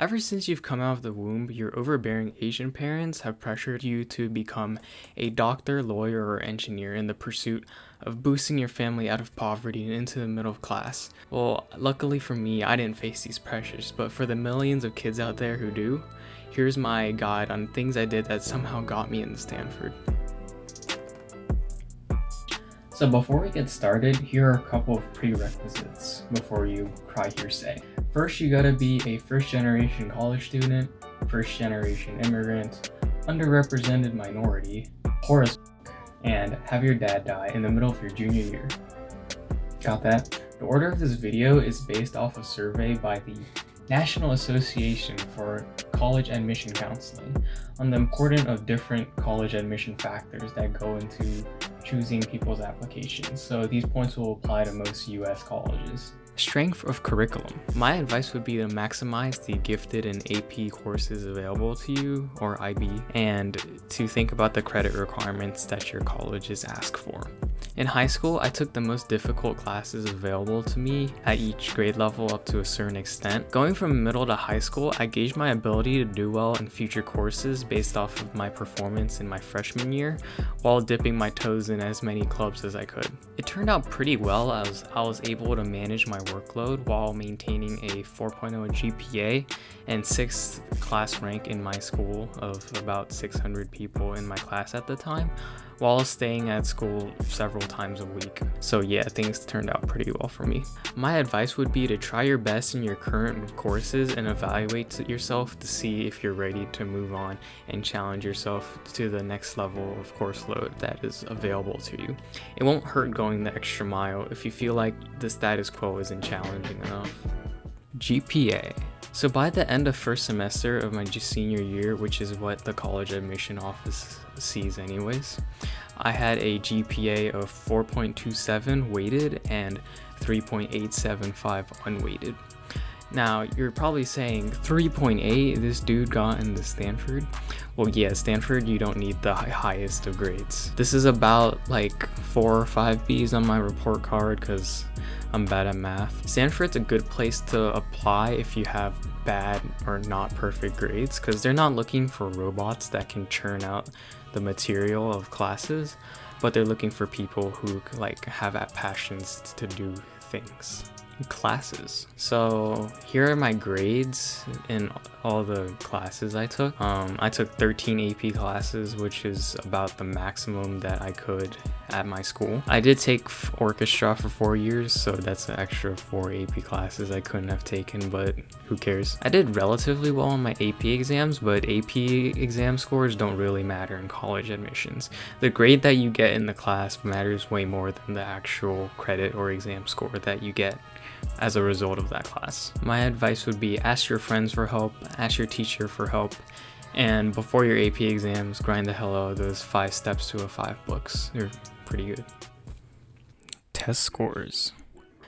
Ever since you've come out of the womb, your overbearing Asian parents have pressured you to become a doctor, lawyer, or engineer in the pursuit of boosting your family out of poverty and into the middle class. Well, luckily for me, I didn't face these pressures, but for the millions of kids out there who do, here's my guide on things I did that somehow got me into Stanford. So before we get started, here are a couple of prerequisites before you cry hearsay. First, you gotta be a first-generation college student, first-generation immigrant, underrepresented minority, poor as and have your dad die in the middle of your junior year. Got that? The order of this video is based off a survey by the National Association for College Admission Counseling on the importance of different college admission factors that go into choosing people's applications. So these points will apply to most US colleges. Strength of curriculum. My advice would be to maximize the gifted and AP courses available to you, or IB, and to think about the credit requirements that your colleges ask for. In high school, I took the most difficult classes available to me at each grade level up to a certain extent. Going from middle to high school, I gauged my ability to do well in future courses based off of my performance in my freshman year, while dipping my toes in as many clubs as I could. It turned out pretty well as I was able to manage my workload while maintaining a 4.0 GPA and 6th class rank in my school of about 600 people in my class at the time, while staying at school several times a week. So yeah, things turned out pretty well for me. My advice would be to try your best in your current courses and evaluate yourself to see if you're ready to move on and challenge yourself to the next level of course load that is available to you. It won't hurt going the extra mile if you feel like the status quo isn't challenging enough. GPA. So by the end of first semester of my senior year, which is what the college admission office sees anyways, I had a GPA of 4.27 weighted and 3.875 unweighted. Now, you're probably saying 3.8, this dude got into Stanford? Well, yeah, Stanford, you don't need the highest of grades. This is about like 4 or 5 Bs on my report card because I'm bad at math. Stanford's a good place to apply if you have bad or not perfect grades because they're not looking for robots that can churn out the material of classes, but they're looking for people who like have passions to do things. Classes. So here are my grades in all the classes I took. I took 13 AP classes, which is about the maximum that I could at my school. I did take orchestra for 4 years, so that's an extra 4 AP classes I couldn't have taken, but who cares? I did relatively well on my AP exams, but AP exam scores don't really matter in college admissions. The grade that you get in the class matters way more than the actual credit or exam score that you get as a result of that class. My advice would be ask your friends for help, ask your teacher for help, and before your AP exams, grind the hell out of those 5 steps to a 5 books. They're pretty good. Test scores.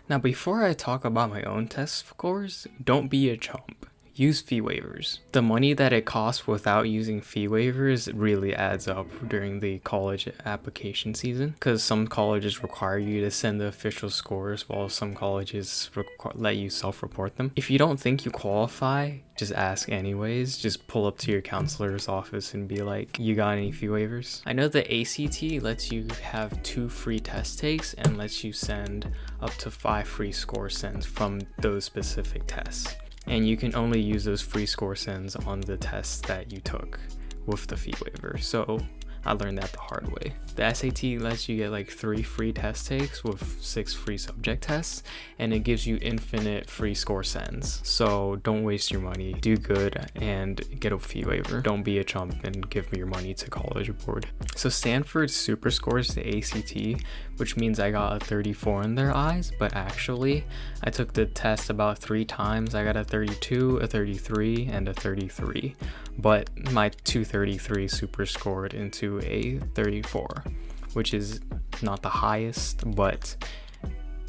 Now before I talk about my own test scores, don't be a chump. Use fee waivers. The money that it costs without using fee waivers really adds up during the college application season because some colleges require you to send the official scores while some colleges let you self-report them. If you don't think you qualify, just ask anyways. Just pull up to your counselor's office and be like, you got any fee waivers? I know the ACT lets you have 2 free test takes and lets you send up to 5 free score sends from those specific tests. And you can only use those free score sends on the tests that you took with the fee waiver. So I learned that the hard way. The SAT lets you get like 3 free test takes with 6 free subject tests, and it gives you infinite free score sends. So don't waste your money, do good and get a fee waiver. Don't be a chump and give your money to College Board. So Stanford super scores the ACT, which means I got a 34 in their eyes, but actually I took the test about 3 times. I got a 32, a 33, and a 33, but my 233 super scored into a 34, which is not the highest, but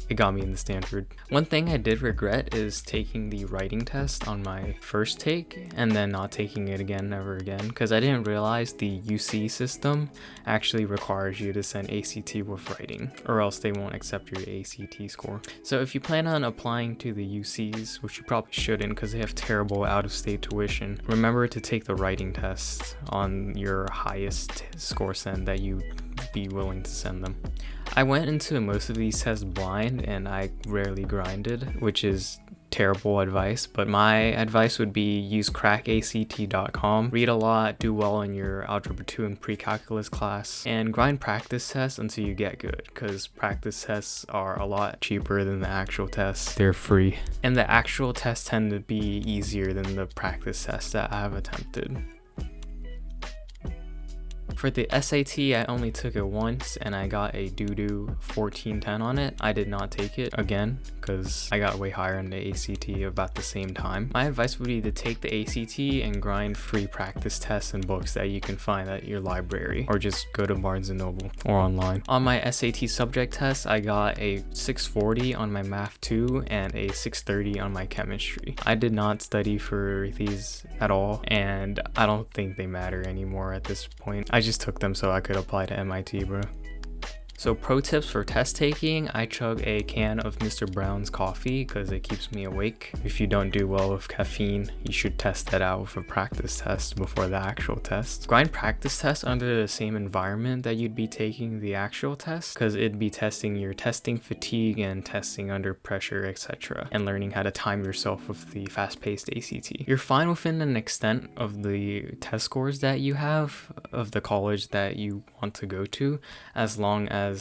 it got me into Stanford. One thing I did regret is taking the writing test on my first take and then not taking it again, never again, because I didn't realize the UC system actually requires you to send ACT with writing, or else they won't accept your ACT score. So if you plan on applying to the UCs, which you probably shouldn't because they have terrible out-of-state tuition, remember to take the writing test on your highest score send that you be willing to send them. I went into most of these tests blind and I rarely grinded, which is terrible advice, but my advice would be use crackact.com, read a lot, do well in your algebra 2 and pre-calculus class, and grind practice tests until you get good, because practice tests are a lot cheaper than the actual tests. They're free, and the actual tests tend to be easier than the practice tests that I have attempted. For the SAT, I only took it once and I got a doo-doo 1410 on it. I did not take it again because I got way higher in the ACT about the same time. My advice would be to take the ACT and grind free practice tests and books that you can find at your library, or just go to Barnes & Noble or online. On my SAT subject test, I got a 640 on my Math 2 and a 630 on my chemistry. I did not study for these at all, and I don't think they matter anymore at this point. I just took them so I could apply to MIT, bro. So pro tips for test taking, I chug a can of Mr. Brown's coffee because it keeps me awake. If you don't do well with caffeine, you should test that out with a practice test before the actual test. Grind practice tests under the same environment that you'd be taking the actual test, because it'd be testing your testing fatigue and testing under pressure, etc., and learning how to time yourself with the fast-paced ACT. You're fine within an extent of the test scores that you have of the college that you want to go to, as long as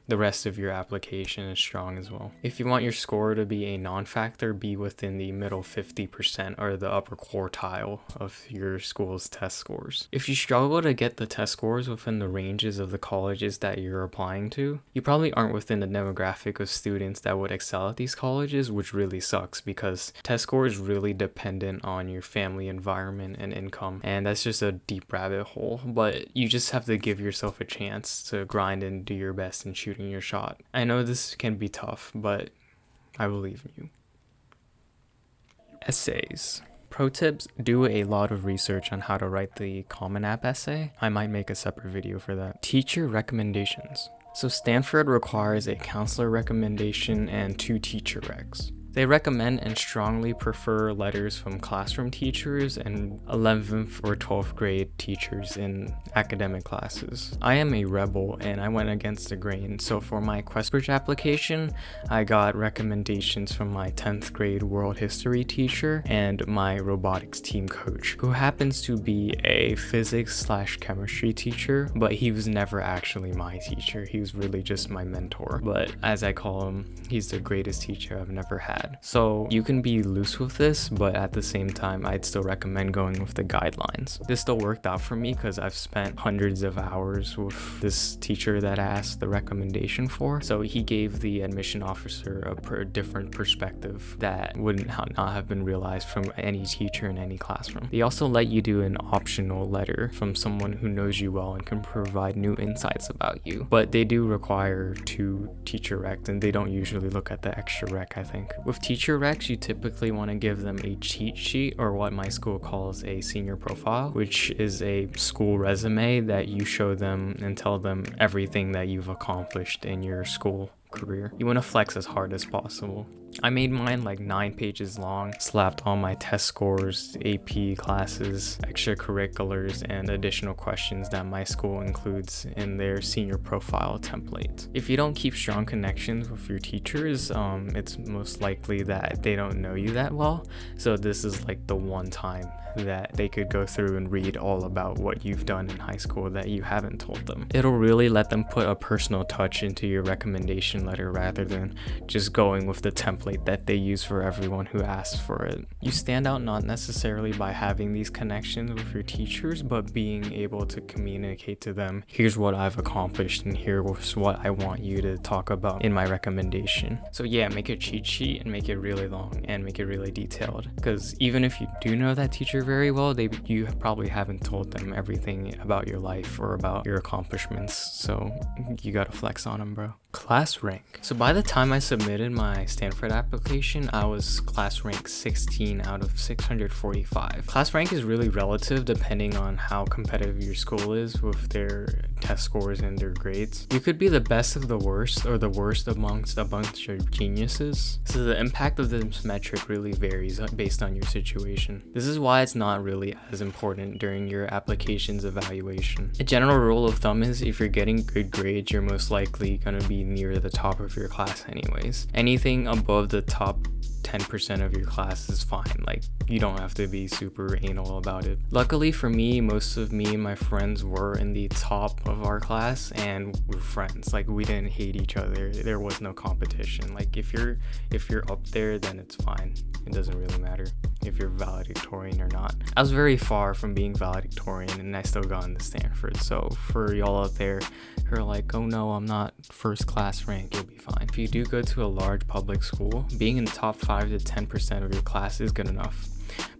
the rest of your application is strong as well. If you want your score to be a non-factor, be within the middle 50% or the upper quartile of your school's test scores. If you struggle to get the test scores within the ranges of the colleges that you're applying to, you probably aren't within the demographic of students that would excel at these colleges, which really sucks because test score is really dependent on your family environment and income, and that's just a deep rabbit hole. But you just have to give yourself a chance to grind and do your best in shooting your shot. I know this can be tough, but I believe in you. Essays. Pro tips, do a lot of research on how to write the Common App essay. I might make a separate video for that. Teacher recommendations. So Stanford requires a counselor recommendation and 2 teacher recs. They recommend and strongly prefer letters from classroom teachers and 11th or 12th grade teachers in academic classes. I am a rebel and I went against the grain, so for my Questbridge application, I got recommendations from my 10th grade world history teacher and my robotics team coach, who happens to be a physics/chemistry teacher, but he was never actually my teacher. He was really just my mentor, but as I call him, he's the greatest teacher I've never had. So you can be loose with this, but at the same time, I'd still recommend going with the guidelines. This still worked out for me because I've spent hundreds of hours with this teacher that I asked the recommendation for. So he gave the admission officer a different perspective that wouldn't not have been realized from any teacher in any classroom. They also let you do an optional letter from someone who knows you well and can provide new insights about you. But they do require 2 teacher recs, and they don't usually look at the extra rec, I think. With teacher recs, you typically want to give them a cheat sheet, or what my school calls a senior profile, which is a school resume that you show them and tell them everything that you've accomplished in your school career. You want to flex as hard as possible. I made mine like 9 pages long, slapped all my test scores, AP classes, extracurriculars, and additional questions that my school includes in their senior profile template. If you don't keep strong connections with your teachers, it's most likely that they don't know you that well. So this is like the one time that they could go through and read all about what you've done in high school that you haven't told them. It'll really let them put a personal touch into your recommendation letter rather than just going with the template that they use for everyone who asks for it. You stand out not necessarily by having these connections with your teachers, but being able to communicate to them, here's what I've accomplished and here's what I want you to talk about in my recommendation. So yeah, make a cheat sheet and make it really long and make it really detailed, because even if you do know that teacher very well, you probably haven't told them everything about your life or about your accomplishments, so you gotta flex on them, bro. Class rank. So by the time I submitted my Stanford application, I was class rank 16 out of 645. Class rank is really relative depending on how competitive your school is with their test scores and their grades. You could be the best of the worst or the worst amongst a bunch of geniuses. So the impact of this metric really varies based on your situation. This is why it's not really as important during your application's evaluation. A general rule of thumb is if you're getting good grades, you're most likely going to be near the top of your class anyways. Anything above the top 10% of your class is fine. Like, you don't have to be super anal about it. Luckily for me, most of me and my friends were in the top of our class and we're friends. Like, we didn't hate each other. There was no competition. Like, if you're up there, then it's fine. It doesn't really matter if you're valedictorian or not. I was very far from being valedictorian and I still got into Stanford. So for y'all out there who are like, oh no, I'm not first class rank, you'll be fine. If you do go to a large public school, being in the top 5 to 10% of your class is good enough.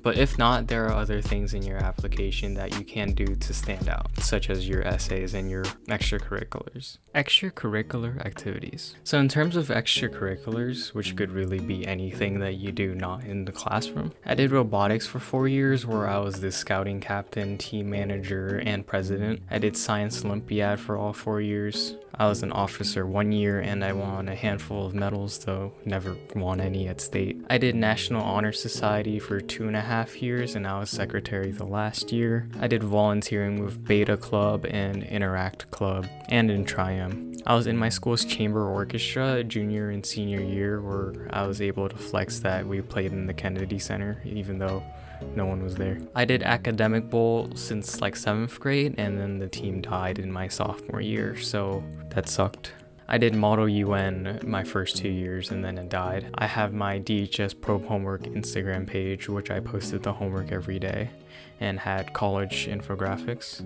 But if not, there are other things in your application that you can do to stand out, such as your essays and your extracurriculars. Extracurricular activities. So in terms of extracurriculars, which could really be anything that you do not in the classroom, I did robotics for 4 years where I was the scouting captain, team manager, and president. I did science Olympiad for all 4 years. I was an officer 1 year and I won a handful of medals, though never won any at state. I did National Honor Society for 2.5 years and I was secretary the last year. I did volunteering with Beta Club and Interact Club and in Triumph. I was in my school's chamber orchestra junior and senior year where I was able to flex that we played in the Kennedy Center even though no one was there. I did academic bowl since like 7th grade and then the team died in my sophomore year, so that sucked. I did Model UN my first 2 years and then it died. I have my DHS Probe Homework Instagram page, which I posted the homework every day and had college infographics.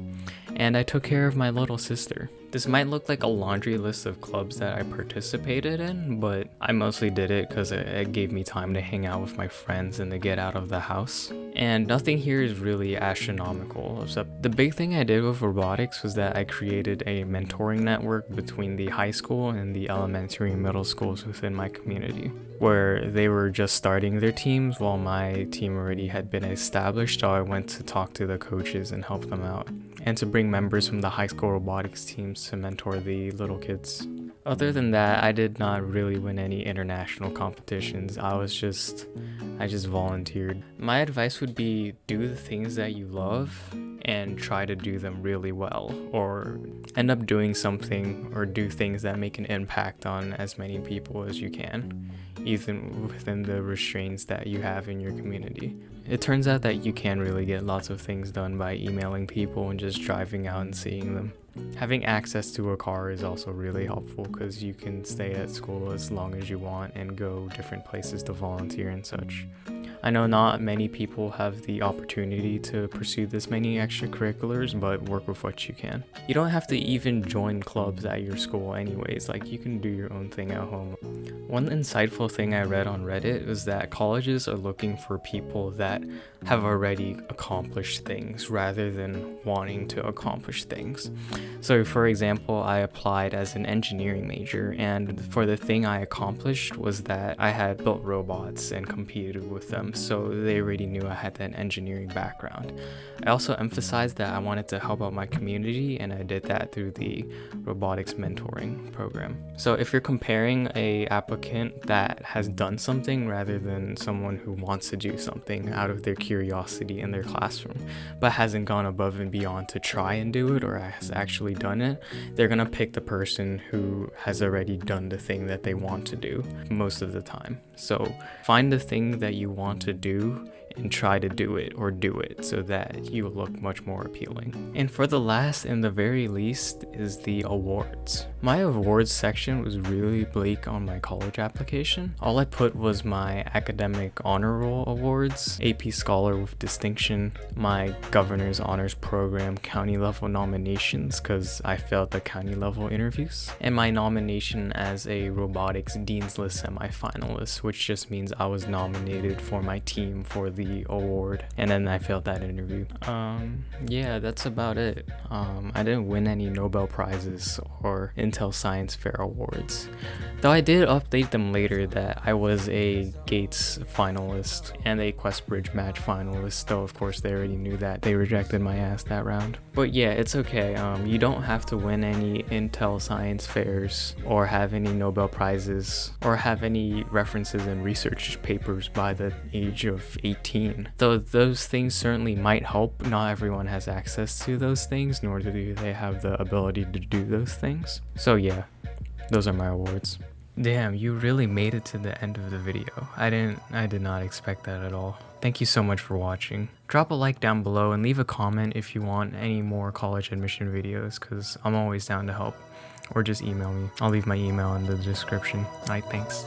And I took care of my little sister. This might look like a laundry list of clubs that I participated in, but I mostly did it because it gave me time to hang out with my friends and to get out of the house. And nothing here is really astronomical, except the big thing I did with robotics was that I created a mentoring network between the high school and the elementary and middle schools within my community, where they were just starting their teams while my team already had been established, so I went to talk to the coaches and help them out, and to bring members from the high school robotics teams to mentor the little kids. Other than that, I did not really win any international competitions. I just volunteered. My advice would be do the things that you love and try to do them really well, or end up doing something or do things that make an impact on as many people as you can, even within the restraints that you have in your community. It turns out that you can really get lots of things done by emailing people and just driving out and seeing them. Having access to a car is also really helpful because you can stay at school as long as you want and go different places to volunteer and such. I know not many people have the opportunity to pursue this many extracurriculars, but work with what you can. You don't have to even join clubs at your school anyways, like you can do your own thing at home. One insightful thing I read on Reddit was that colleges are looking for people that have already accomplished things rather than wanting to accomplish things. So for example, I applied as an engineering major, and for the thing I accomplished was that I had built robots and competed with them, so they already knew I had that engineering background. I also emphasized that I wanted to help out my community, and I did that through the robotics mentoring program. So if you're comparing a applicant that has done something rather than someone who wants to do something out of their curiosity in their classroom, but hasn't gone above and beyond to try and do it or has actually done it, they're gonna pick the person who has already done the thing that they want to do most of the time. So find the thing that you want to do and try to do it so that you look much more appealing. And for the last and the very least is the awards. My awards section was really bleak on my college application. All I put was my academic honor roll awards, AP Scholar with distinction, my governor's honors program county level nominations because I failed the county level interviews, and my nomination as a robotics dean's list semi-finalist, which just means I was nominated for my my team for the award, and then I failed that interview. Yeah, that's about it. I didn't win any Nobel Prizes or Intel Science Fair awards, though I did update them later that I was a Gates finalist and a QuestBridge match finalist, though of course they already knew that. They rejected my ass that round. But yeah, it's okay. You don't have to win any Intel Science Fairs or have any Nobel Prizes or have any references in research papers by the age of 18. Though those things certainly might help, not everyone has access to those things, nor do they have the ability to do those things. So yeah, those are my awards. Damn, you really made it to the end of the video. I did not expect that at all. Thank you so much for watching. Drop a like down below and leave a comment if you want any more college admission videos, because I'm always down to help. Or just email me. I'll leave my email in the description. Alright, thanks.